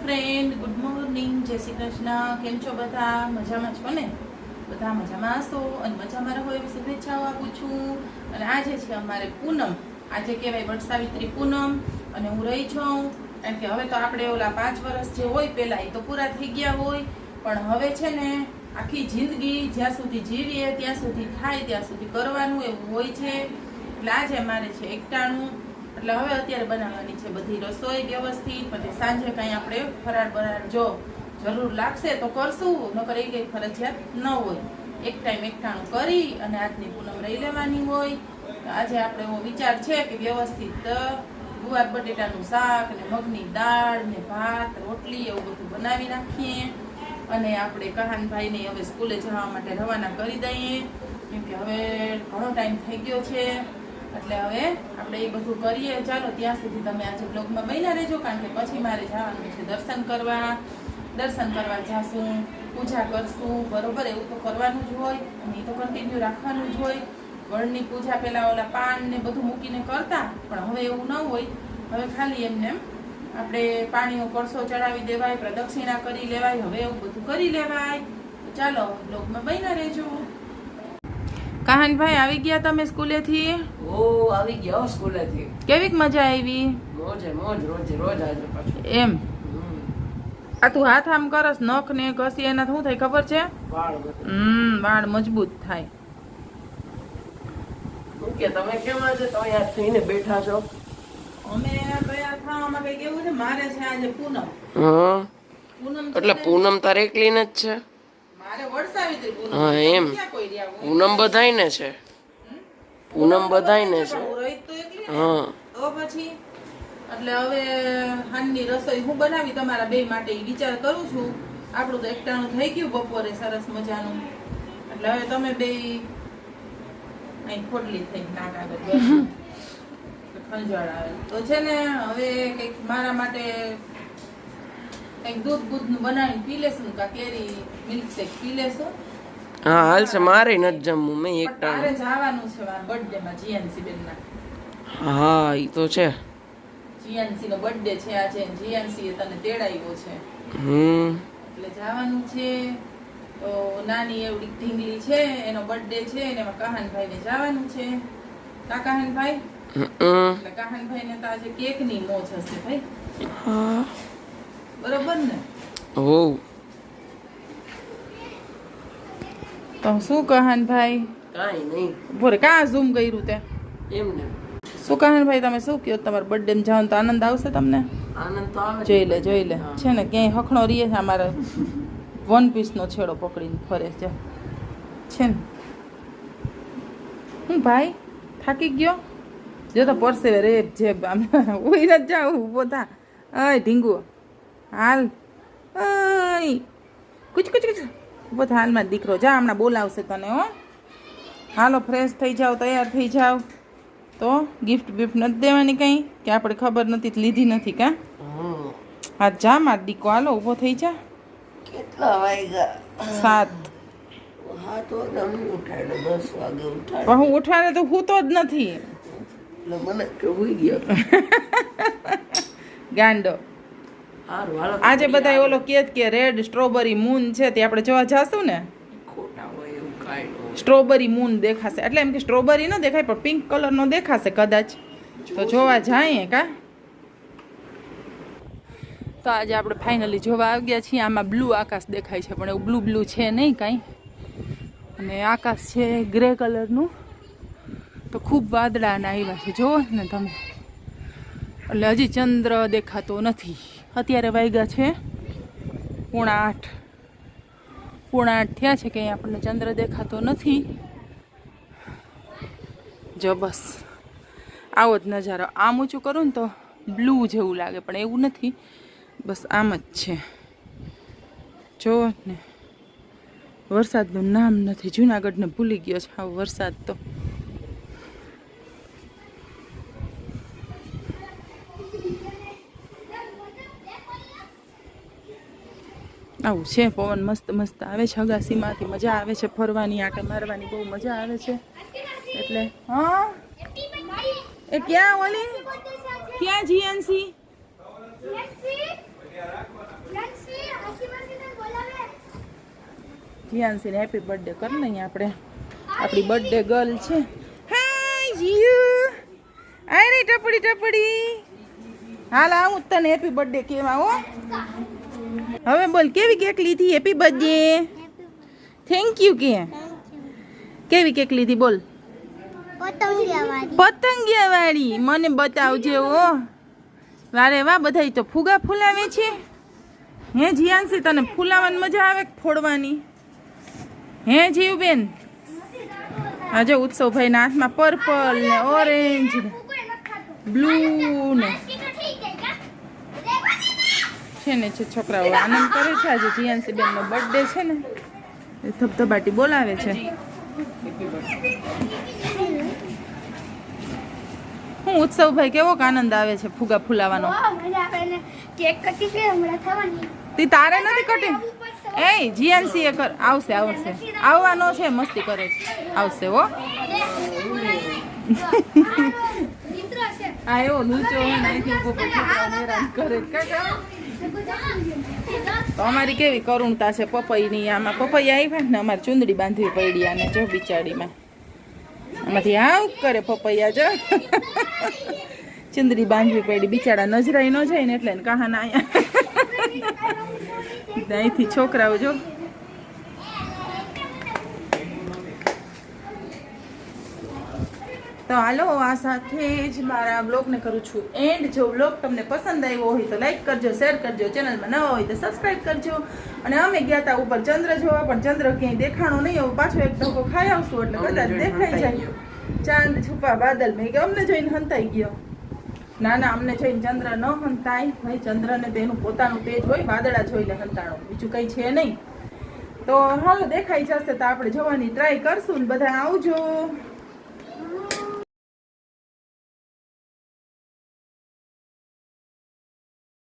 Friend, good morning, જય શ્રી કૃષ્ણ. કેમ છો બધા? મજામાં છો ને? બધા મજામાં હશો અને મજામાં રહો એવી શુભેચ્છાઓ આપું છું. અને આજે છે અમારે પૂનમ, આજે કહેવાય વટસાવિત્રી પૂનમ. અને હું રહી છું કારણ કે હવે તો આપણે ઓલા 5 વર્ષ જે હોય પહેલા એ તો પૂરા થઈ ગયા હોય, પણ હવે છે ને આખી જિંદગી જ્યાં સુધી જીવીએ ત્યાં સુધી થાય ત્યાં સુધી કરવાનું એવું હોય છે. એટલે આજે અમારે છે એકટાણું, એટલે હવે અત્યારે બનાવવાની છે બધી રસોઈ વ્યવસ્થિત. પછી સાંજે કાંઈ આપણે ફરાળ બરાળ જો જરૂર લાગશે તો કરશું, નકર એ કંઈ ફરજિયાત ન હોય. એક ટાઈમ એકટાણું કરી અને આજની પૂનમ રહી લેવાની હોય. આજે આપણે એવો વિચાર છે કે વ્યવસ્થિત ગુવાર બટેટાનું શાક ને મગની દાળ ને ભાત રોટલી એવું બધું બનાવી નાખીએ. અને આપણે કહાનભાઈને હવે સ્કૂલે જવા માટે રવાના કરી દઈએ, કેમ કે હવે ઘણો ટાઈમ થઈ ગયો છે. એટલે હવે આપણે એ બધું કરીએ. ચાલો ત્યાં સુધી તમે આજે બ્લોગમાં બન્યા રહેજો, કારણ કે પછી મારે જવાનું છે દર્શન કરવા જાશું, પૂજા કરશું. બરોબર, એવું તો કરવાનું જ હોય અને એ તો કન્ટિન્યુ રાખવાનું જ હોય. વળની પૂજા પહેલા ઓલા પાન ને બધું મૂકીને કરતા, પણ હવે એવું ન હોય. હવે ખાલી એમને આપણે પાણીનો કળશો ચડાવી દેવાય, પ્રદક્ષિણા કરી લેવાય, હવે એવું બધું કરી લેવાય. તો ચાલો બ્લોગમાં બન્યા રહેજો. કહાનભાઈ આવી ગયા તમે સ્કૂલેથી? ઓ આવી ગયા સ્કૂલેથી. કેવીક મજા આવી? મોજે મોજ, રોજ આજે પાછું એમ આ તું હાથ આમ કરસ, નખ ને ઘસી એના શું થાય ખબર છે? વાળ મજબૂત થાય. કે તમે કેમ આજે તો અહીંયા થઈને બેઠા છો? અમે ગયા થાવામાં કઈ કેવું છે, મારે છે આજે પૂનમ. પૂનમ એટલે પૂનમ તારે એકલી જ છે? મારે વટસાવિત્રી પૂનમ. હા એમ, પૂનમ બધાયને છે. પૂનમ બધાયને છે. હા તો પછી એટલે હવે હાંજની રસોઈ હું બનાવી તમારા બે માટે ઈ વિચાર કરું છું. આપણું તો એકટાણું થઈ ગયું બપોરે સરસ મજાનું. એટલે હવે તમે બે અહીં ખોટલી થઈ નાકા ખંજવાળ આવે તો છે ને હવે કંઈક મારા માટે કંઈક દૂધ નું બનાવીને પી લેશું, કા કેરી મિલ્કશેક પી લેશું. હા હાલ છે, મારે નથી જમવું. મેં એક તારે જવાનું છે મારા બર્થડે માં, જીયાનસી બેન ના. હા ઈ તો છે. જીયાનસી નો બર્થડે છે આજે. જીયાનસી એ તને તેડાવ્યો છે એટલે જવાનું છે. તો નાની એવડી ઢીંગલી છે, એનો બર્થડે છે અને એમાં કહાનભાઈ ને જવાનું છે. કા કહાનભાઈ? એટલે કહાનભાઈ ને તો આજે કેક ની મોજ હશે ભાઈ. હા બરોબર ને? હો. તો શું કહાનભાઈ? કાઈ નહીં. બોરે કા ઝૂમ કર્યું તે? એમ ને. શું કહાનભાઈ તમે શું કહો? તમારા બર્થડે માં જવાનું તો આનંદ આવશે તમને? આનંદ તો આવે. જોઈ લે છે ને ક્યાંય હખણો રીએ છે અમારે. વન પીસ નો છેડો પકડીને ફરે છે ને. હું ભાઈ થાકી ગયો? જો તો પરસે રેપ છે. ઉઈ ન જાવ, ઉભો થા. અય ઢીંગુ હાલ. અય કુચ ઉભો થા. હાલમાં દીકરો જા, હમણાં બોલાવશે તને. હો હાલો ફ્રેશ થઈ જાવ, તૈયાર થઈ જાવ. તો ગિફ્ટ બિફ્ટ નથી દેવાની કઈ? કે આપણે ખબર નથી લીધી નથી કા? હા જા માર દીકો, હાલો ઉભો થઈ જા. કેટલા વાગ્યા? 7. હા તો તમે ઉઠાડો. 10 વાગે ઉઠાડો. પણ હું ઉઠાડે તો હું તો જ નથી. એટલે મને કે હોઈ ગયો ગાંડો. હારું હાલો. આજે બધા ઓલો કે રેડ સ્ટ્રોબેરી મૂન છે તે આપણે જોવા જાશું ને. ખોટા હોય એવું કાઈ ન. સ્ટ્રોબેરી મૂન દેખાશે, એટલે એમ કે સ્ટ્રોબેરી ન દેખાય પણ પિંક કલર નો દેખાશે કદાચ. તો જોવા જાય કા? તો આજે આપણે ફાઇનલી જોવા આવી ગયા છીએ. આમાં બ્લુ આકાશ દેખાય છે પણ એવું બ્લુ છે નહીં કાંઈ. અને આકાશ છે ગ્રે કલરનું. તો ખૂબ વાદળાના આવ્યા છે, જુઓ ને તમે. એટલે હજી ચંદ્ર દેખાતો નથી. અત્યારે વાગ્યા છે 7:45. 7:45 થયા છે, કંઈ આપણને ચંદ્ર દેખાતો નથી. જો બસ આવો જ નજારો. આમ ઊંચું કરું ને તો બ્લુ જેવું લાગે પણ એવું નથી, બસ આમ જ છે. જો ને વરસાદનું નામ નથી. જુનાગઢને ભૂલી ગયો છે આવો વરસાદ. તો આવું છે. પવન મસ્ત મસ્ત આવે છે અગાસીમાંથી. મજા આવે છે ફરવાની, આંટે મારવાની બહુ મજા આવે છે. એટલે હા એ ક્યાં ઓલી ક્યાં જીએનસી જીયાંશીને હેપી બર્થડે કરી લઈએ આપણે. આપણી બર્થડે ગર્લ છે. હાય જીયુ, આય રે ટપડી ટપડી. હાલ આવું તને હેપી બર્થડે કહેવા હો. હવે બોલ કેવી કેક લીધી? Happy birthday. થેન્ક યુ કે કેવી કેક લીધી બોલ? પતંગિયા વાળી. મને બતાવજે હો. વારે વાહ, બધા તો ફુગા ફૂલાવે છે. હે જીયાંશી, તને ફૂલાવાની મજા આવે ફોડવાની? હે જીવબેન? આજે ઉત્સવભાઈના હાથમાં પર્પલ ને ઓરેન્જ ને બ્લુ ને છે ને છોકરાઓ આનંદ કરે છે. આજે જીયાંશી બેનનો બર્થડે છે ને, ધબધબાટી બોલાવે છે. હું ઉત્સવભાઈ કેવો આનંદ આવે છે ફુગા ફૂલાવાનો. તી તારે નથી કટી? એ જીયાંશી એ કર. આવશે આવશે, આવવાનો છે. મસ્તી કરે છે. આવશે હો. આ એવો લૂચો કરે. તો અમારી કેવી કરુણતા છે પપૈની. આમાં પપૈયા આવ્યા ને અમારે ચૂંદડી બાંધવી પડી. આને જો બિચાડીમાં આમાંથી આવ કરે પપૈયા. જો ચૂંદડી બાંધવી પડી. બિચારા નજરાઈ ન જાય ને એટલે કહાના અહીંયા અહીંથી છોકરાઓ જો. તો હાલો, આ સાથે જ મારા બ્લોગને કરું છું એન્ડ. જો બ્લોગ તમને પસંદ આવ્યો હોય તો લાઈક કરજો, શેર કરજો, ચેનલમાં નવા હોય તો સબસ્ક્રાઈબ કરજો. અને અમે ગયા હતા ઉપર ચંદ્ર જોવા, પણ ચંદ્ર ક્યાંય દેખાણો નહીં. હવે પાછો એક ધક્કો ખાઈ આવશું એટલે કદાચ દેખાઈ જાય. ચાંદ છુપા બાદલ મેં કે અમને જોઈને હંતાઈ ગયો. ના ના, અમને જોઈને ચંદ્ર ન હંતાય ભાઈ. ચંદ્રને તેનું પોતાનું તેજ હોય, વાદળા જોઈને હંતાણો, બીજું કંઈ છે નહીં. તો હાલો, દેખાઈ જશે તો આપણે જવાની ટ્રાય કરશું ને. બધા આવજો.